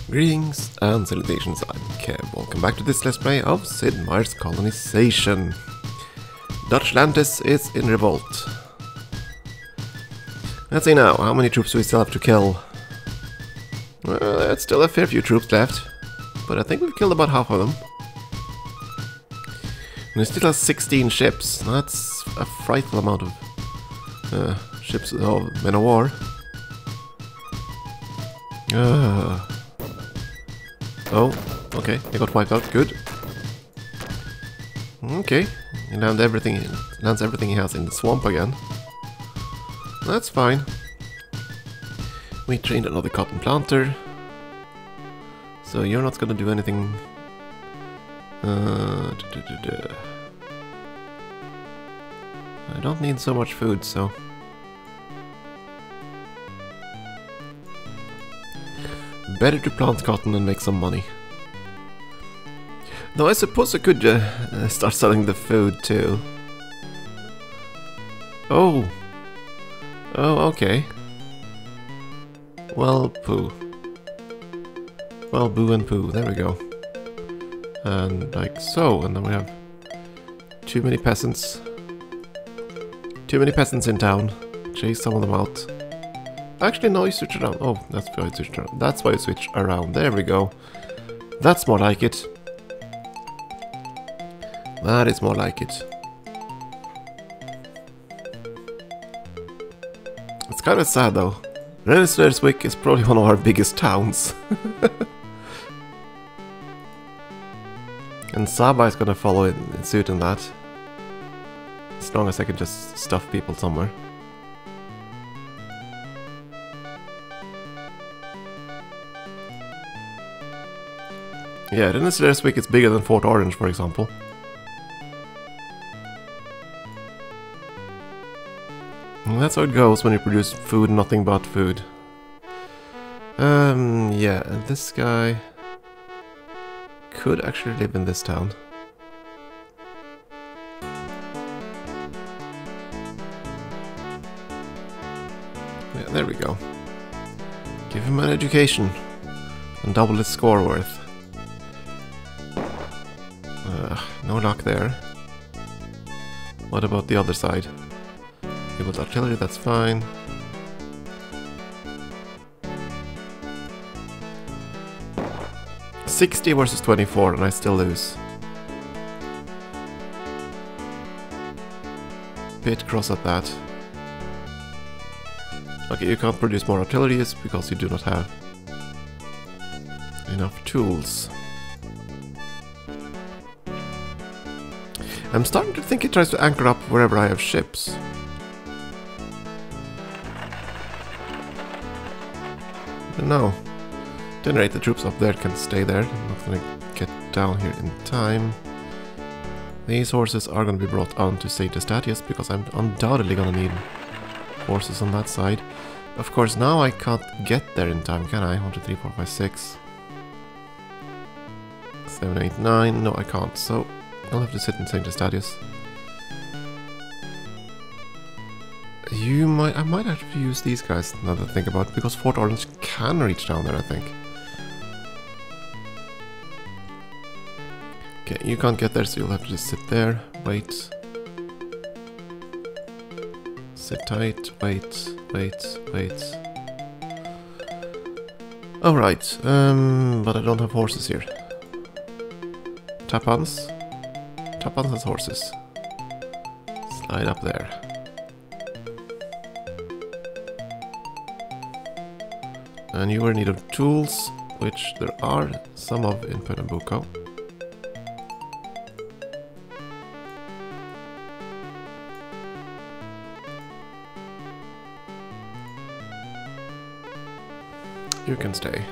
Greetings and salutations, I'm Kev. Welcome back to this Let's Play of Sid Meier's Colonization. Dutchlantis is in revolt. Let's see now, how many troops do we still have to kill? Well, there's still a fair few troops left, but I think we've killed about half of them. And we still have 16 ships. That's a frightful amount of ships of men of war. Oh, okay, he got wiped out, good. Okay, he lands everything he has in the swamp again. That's fine. We trained another cotton planter. So you're not gonna do anything... I don't need so much food, so... Better to plant cotton and make some money. Though I suppose I could start selling the food too. Oh! Oh, okay. Well, poo. Well, boo and poo, there we go. And like so, and then we have too many peasants. Too many peasants in town. Chase some of them out. Actually, no, you switch around. Oh, that's why you switch around. That's why you switch around. There we go. That's more like it. That is more like it. It's kind of sad though. Rensselaerswyck is probably one of our biggest towns. And Saba is gonna follow in suit in that. As long as I can just stuff people somewhere. Yeah, Rensselaerswyck is bigger than Fort Orange, for example. And that's how it goes when you produce food, nothing but food. Yeah, this guy could actually live in this town. Yeah, there we go. Give him an education and double his score worth. No luck there. What about the other side? You got artillery, that's fine. $60 versus 24, and I still lose. Bit cross at that. Okay, you can't produce more artillery because you do not have enough tools. I'm starting to think he tries to anchor up wherever I have ships. No. Generate the troops up there can stay there. I'm not gonna get down here in time. These horses are gonna be brought on to St. Eustatius because I'm undoubtedly gonna need horses on that side. Of course, now I can't get there in time, can I? 1, 2, 3, 4, 5, 6. 7, 8, 9. No, I can't. So I'll have to sit in St. Eustatius. I might have to use these guys now that I think about it, because Fort Orange can reach down there, I think. Okay, you can't get there, so you'll have to just sit there, wait. Sit tight, wait, wait, wait. Alright, but I don't have horses here. Tapans. Tapans has horses. Slide up there. And you are in need of tools, which there are some of in Pernambuco. You can stay.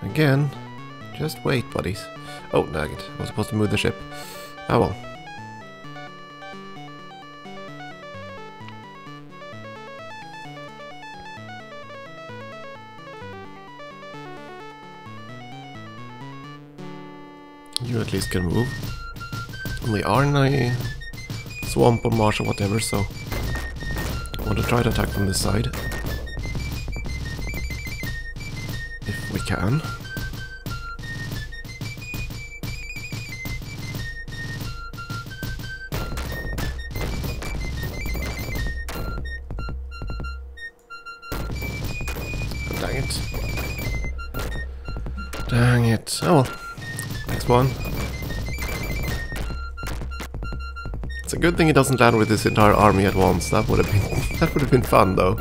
Again, just wait, buddies. Oh, dang it. I was supposed to move the ship. Oh well. You at least can move. We are in a swamp or marsh or whatever, so I want to try to attack from this side. We can. Dang it. Dang it. Oh well. Next one. It's a good thing he doesn't land with his entire army at once. That would have been fun though.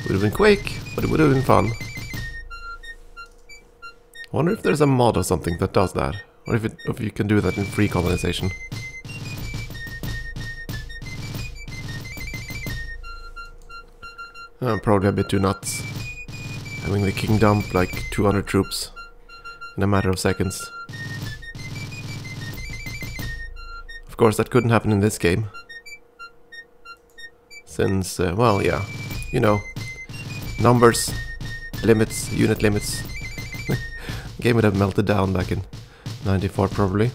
Would have been quick, but it would have been fun. I wonder if there's a mod or something that does that. Or if you can do that in free colonization. I'm probably a bit too nuts. Having the king dump like 200 troops in a matter of seconds. Of course, that couldn't happen in this game. Since, well, yeah, you know, numbers, limits, unit limits. Game would have melted down back in 94 probably.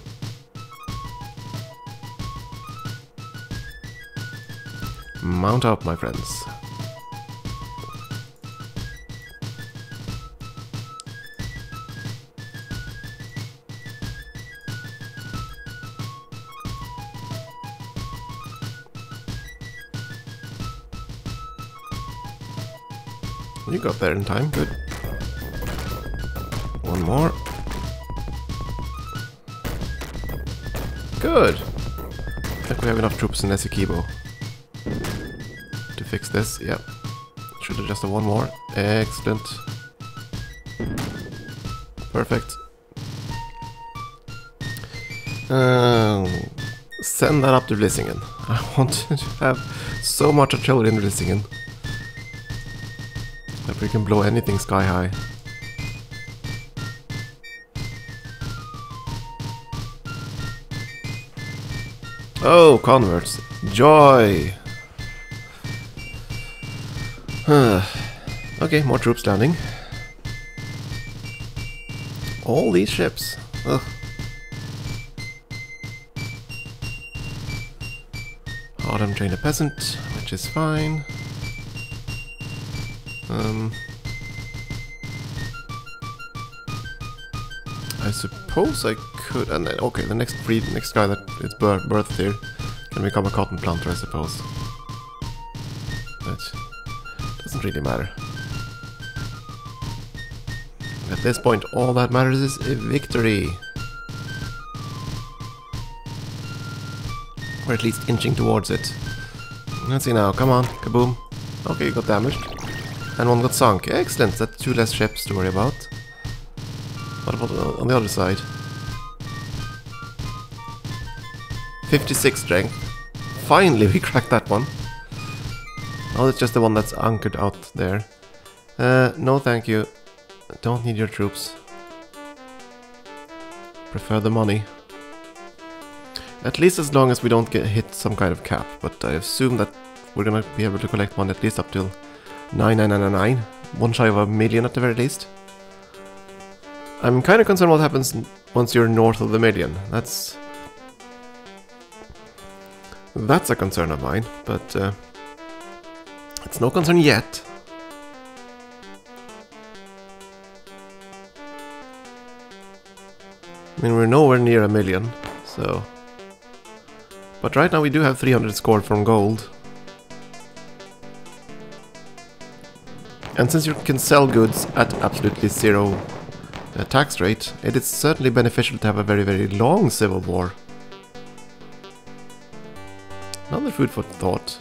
Mount up, my friends. You got there in time, good. One more. Good! I think we have enough troops in Essequibo to fix this, yep. Should have just have one more. Excellent. Perfect. Send that up to Vlissingen. I want to have so much artillery in Vlissingen that we can blow anything sky high. Oh, converts. Joy! Okay, more troops landing. All these ships. Ugh. Autumn train a peasant, which is fine. I suppose I could, and then, okay, the next guy that is birthed here can become a cotton planter, I suppose. But doesn't really matter. At this point, all that matters is a victory. Or at least inching towards it. Let's see now, come on, kaboom. Okay, you got damaged. And one got sunk. Excellent, that's 2 less ships to worry about. What about on the other side? 56 strength. Finally, we cracked that one. Oh, it's just the one that's anchored out there. No thank you. Don't need your troops. Prefer the money. At least as long as we don't get hit some kind of cap. But I assume that we're gonna be able to collect money at least up till 99999. One shy of a million at the very least. I'm kind of concerned what happens once you're north of the million. That's a concern of mine, but it's no concern yet. I mean, we're nowhere near a million, so... But right now we do have 300 scored from gold. And since you can sell goods at absolutely 0 tax rate, it is certainly beneficial to have a very, very long civil war. Another food for thought.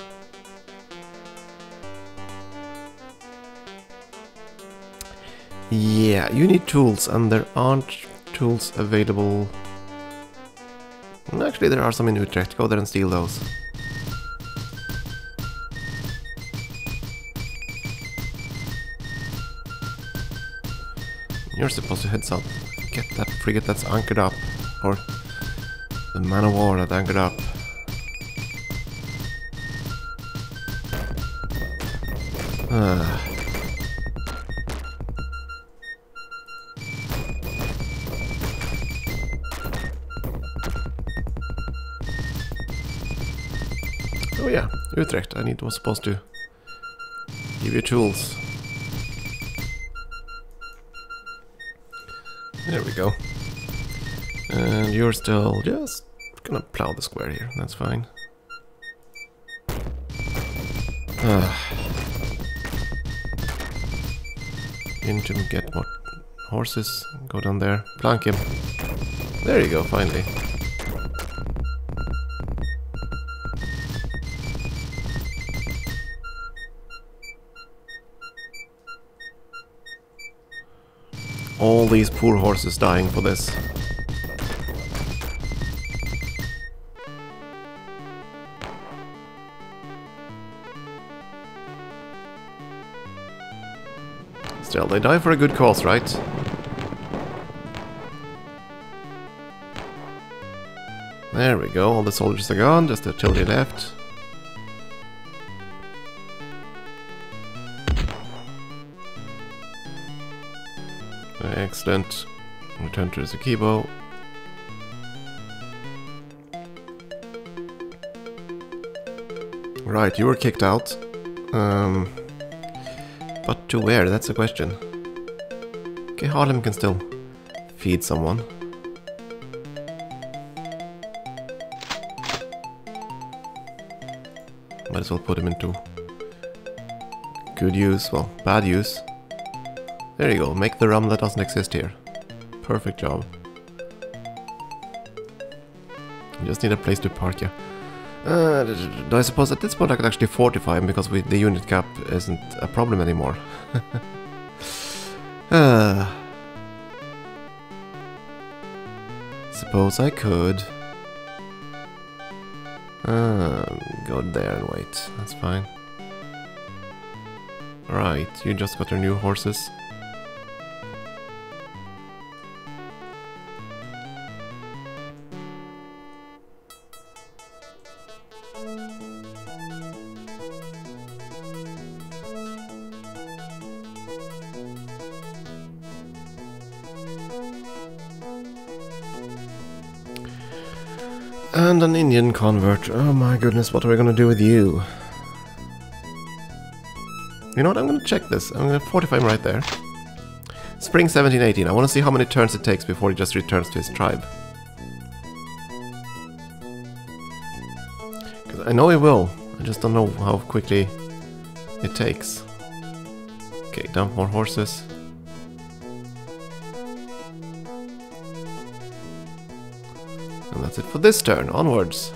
Yeah, you need tools, and there aren't tools available. Actually, there are some in Utrecht. Go there and steal those. You're supposed to head south. Get that frigate that's anchored up. Or the man of war that anchored up. Oh yeah, Utrecht. Was supposed to give you tools. There we go. And you're still just gonna plow the square here. That's fine. Into get more horses. Go down there. Plank him. There you go, finally. All these poor horses dying for this. Still, they die for a good cause, right? There we go, all the soldiers are gone, just the artillery left. Excellent. Return to Zukibo. Right, you were kicked out. But to where? That's the question. Okay, Harlem can still feed someone. Might as well put him into good use, well, bad use. There you go, make the rum that doesn't exist here. Perfect job. You just need a place to park you. I suppose at this point I could actually fortify him because the unit cap isn't a problem anymore. Suppose I could. Go there and wait, that's fine. Right, you just got your new horses. And an Indian convert. Oh my goodness, what are we gonna do with you? You know what, I'm gonna check this. I'm gonna fortify him right there. Spring 1718. I wanna see how many turns it takes before he just returns to his tribe. Because I know he will. I just don't know how quickly it takes. Okay, dump more horses. And that's it for this turn. Onwards.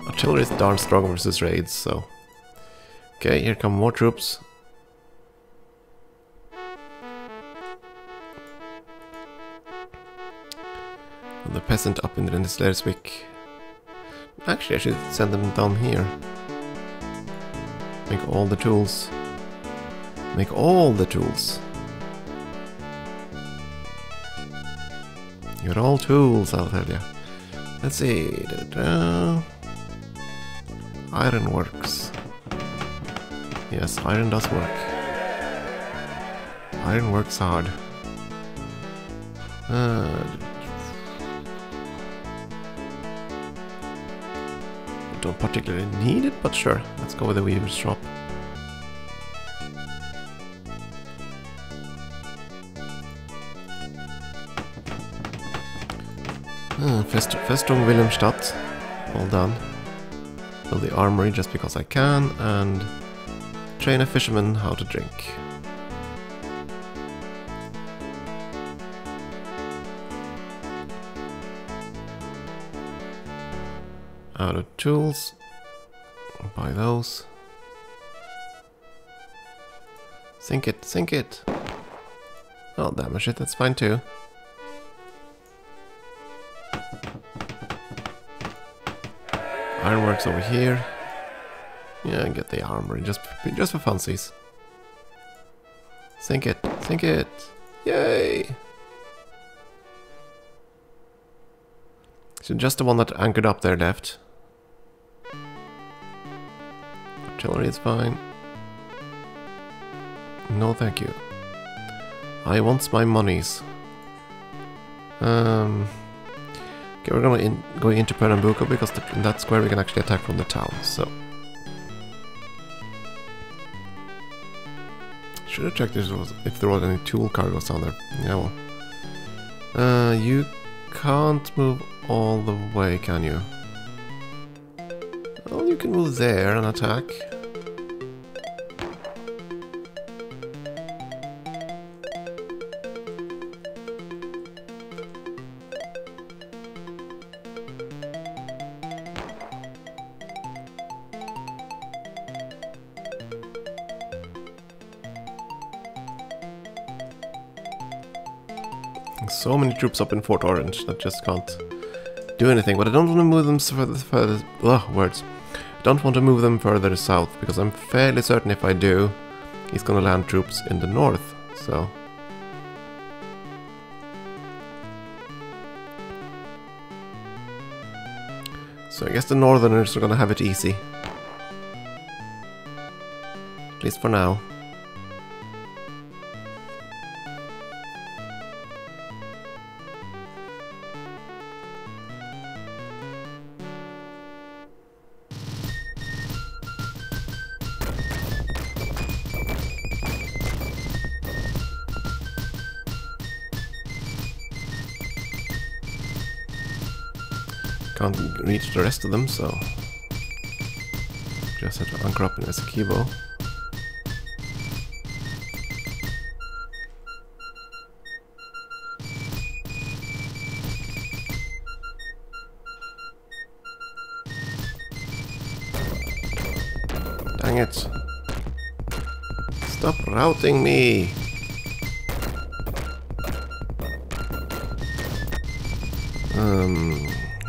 Artillery is darn strong versus raids, so... Okay, here come more troops. And the peasant up in the Slesvig. Actually, I should send them down here. Make all the tools. Make all the tools. You're all tools, I'll tell you. Let's see. Ironworks. Yes, iron does work. Iron works hard. Don't particularly need it, but sure. Let's go with the weaver's shop. Festung Wilhelmstadt. All done. Build the armory just because I can, and train a fisherman how to drink. Out of tools. Buy those. Sink it, sink it. Oh, damage it, that's fine too. Ironworks over here. Yeah, and get the armory just for funsies. Sink it, sink it. Yay! So just the one that anchored up there left. Artillery is fine. No, thank you. I want my monies. Okay, we're going into Pernambuco because in that square we can actually attack from the town. So should have checked if there was any tool cargoes down there. Yeah, well. You can't move all the way, can you? Well, you can move there and attack. So many troops up in Fort Orange that just can't do anything, but I don't want to move them further words. I don't want to move them further south, because I'm fairly certain if I do, he's gonna land troops in the north, so... So I guess the northerners are gonna have it easy. At least for now. Can't reach the rest of them, so just have to anchor up in Essequibo. Dang it! Stop routing me!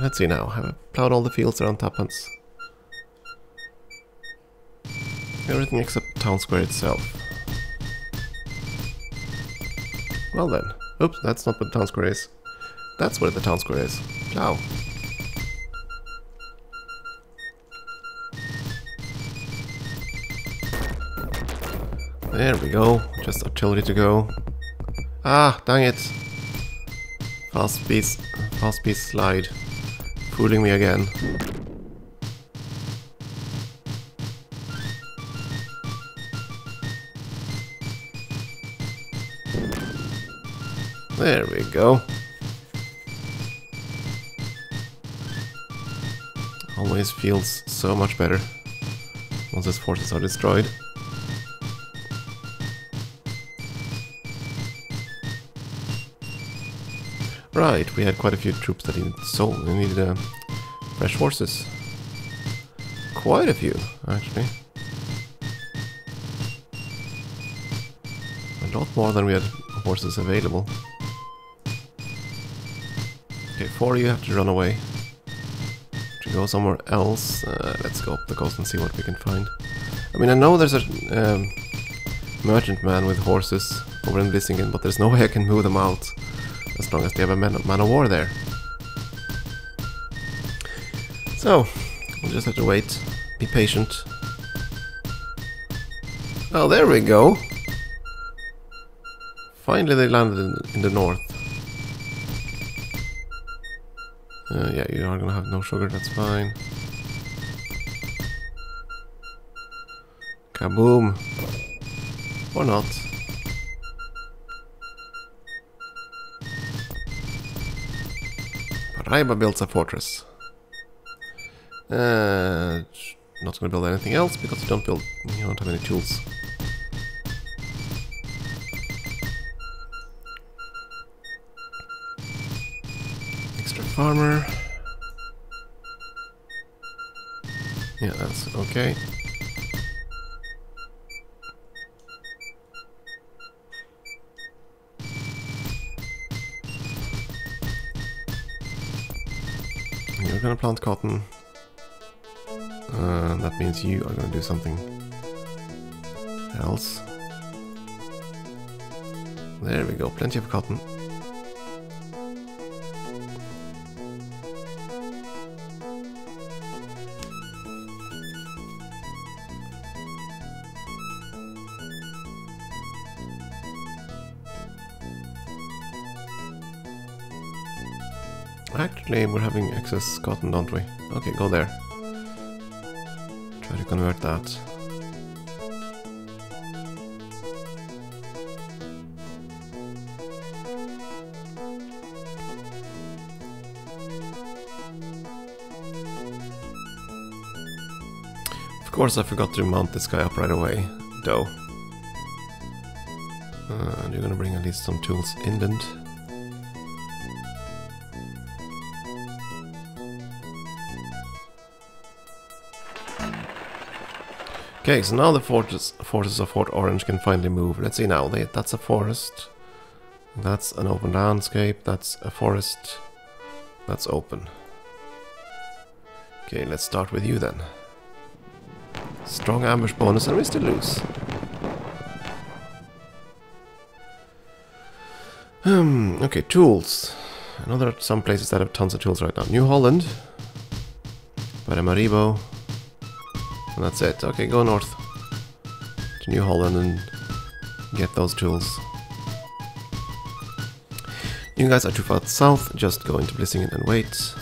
Let's see now. Have I plowed all the fields around Tapans? Everything except town square itself. Well then. Oops, that's not what the town square is. That's where the town square is. Plow. There we go. Just artillery to go. Ah, dang it. Fast speed slide. Fooling me again. There we go. Always feels so much better once his forces are destroyed. Right, we had quite a few troops that needed fresh horses. Quite a few, actually. A lot more than we had horses available. Okay, 4 of you have to run away. To go somewhere else. Let's go up the coast and see what we can find. I mean, I know there's a merchant man with horses over in Vlissingen, but there's no way I can move them out. As long as they have a man of war there. So, we'll just have to wait. Be patient. Oh, there we go! Finally they landed in the north. Yeah, you are gonna have no sugar, that's fine. Kaboom! Or not. Paraiba builds a fortress. Not gonna build anything else because you don't have any tools. Extra farmer. Yeah, that's okay. You're gonna plant cotton. That means you are gonna do something else. There we go, plenty of cotton. Actually, we're having excess cotton, don't we? Okay, go there. Try to convert that. course, I forgot to mount this guy up right away, though. And you're gonna bring at least some tools inland. Okay, so now the forces of Fort Orange can finally move. Let's see now, that's a forest. That's an open landscape, that's a forest. That's open. Okay, let's start with you then. Strong ambush bonus and we still lose. Okay, tools. I know there are some places that have tons of tools right now. New Holland. Paramaribo. And that's it. Okay, go north to New Holland and get those tools. You guys are too far south, just go into Blissingen and wait.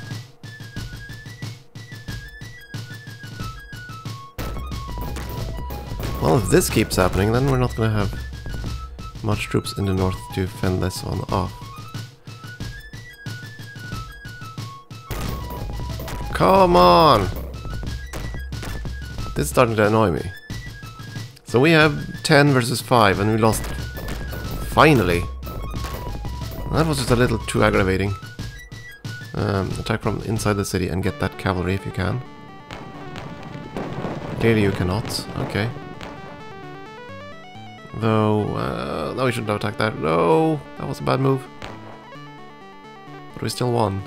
Well, if this keeps happening, then we're not gonna have much troops in the north to fend this one off. Come on! This is starting to annoy me. So we have 10 versus 5 and we lost finally. That was just a little too aggravating. Attack from inside the city and get that cavalry if you can. Clearly you cannot. Okay. Though, no, we shouldn't have attacked that. No, that was a bad move. But we still won.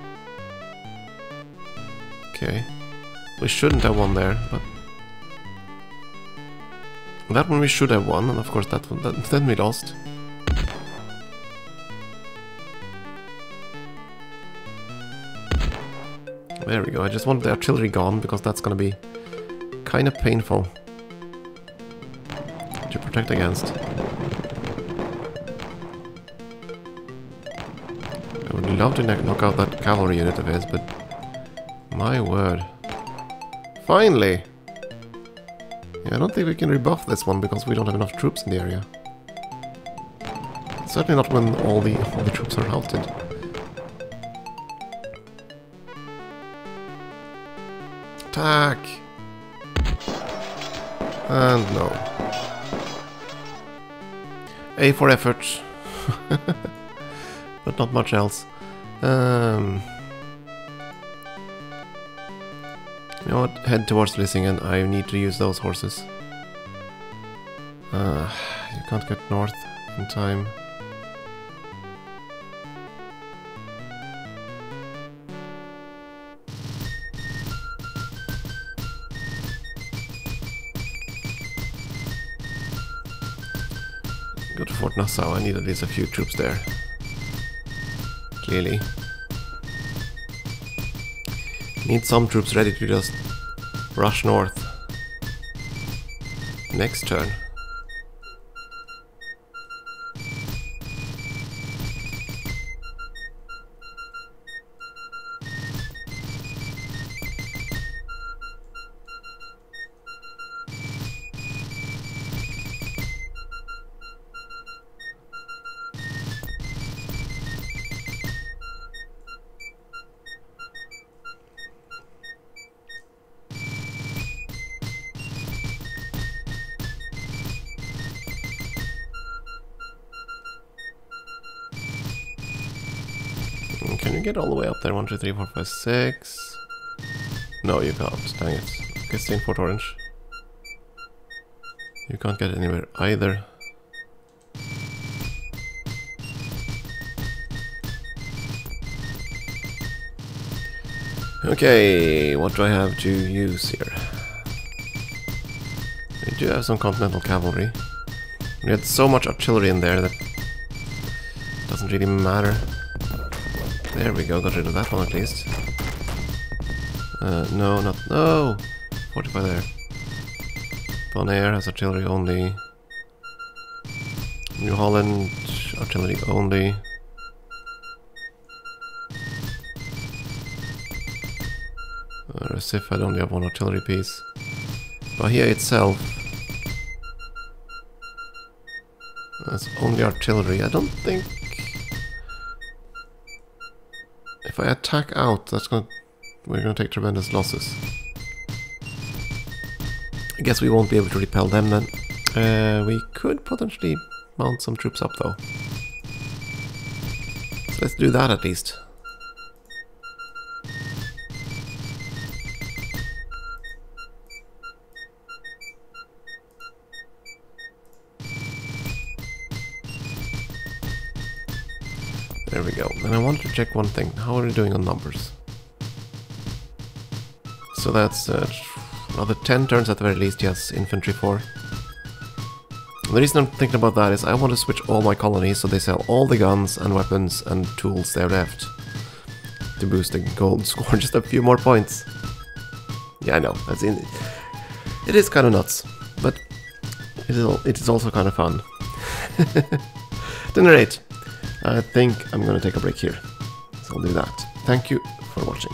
Okay. We shouldn't have won there, but... that one we should have won, and of course that one, then we lost. There we go, I just want the artillery gone, because that's gonna be kind of painful to protect against. I would love to knock out that cavalry unit of his, but my word. Finally! Yeah, I don't think we can rebuff this one because we don't have enough troops in the area. Certainly not when all the troops are halted. Attack! And no. A for effort. But not much else. You know what? Head towards Blissingen. I need to use those horses. You can't get north in time. Go to Fort Nassau. I need at least a few troops there. Clearly. Need some troops ready to just rush north. Next turn. Can you get all the way up there? 1, 2, 3, 4, 5, 6. No, you can't. Dang it. Okay, stay in Fort Orange. You can't get anywhere either. Okay, what do I have to use here? We do have some Continental Cavalry. We had so much artillery in there that it doesn't really matter. There we go, got rid of that one at least. No, not... No! Fortify there. Bonaire has artillery only. New Holland, artillery only. Recife, I only have one artillery piece. Bahia itself has only artillery. I don't think... If I attack out, we're gonna take tremendous losses. I guess we won't be able to repel them then. We could potentially mount some troops up though. So let's do that at least. There we go. And I wanted to check one thing. How are we doing on numbers? So that's another 10 turns at the very least, yes, infantry 4. And the reason I'm thinking about that is I want to switch all my colonies so they sell all the guns and weapons and tools they have left to boost the gold score just a few more points. Yeah, I know. It is kind of nuts, but it is also kind of fun. At any rate, I think I'm going to take a break here. So I'll do that. Thank you for watching.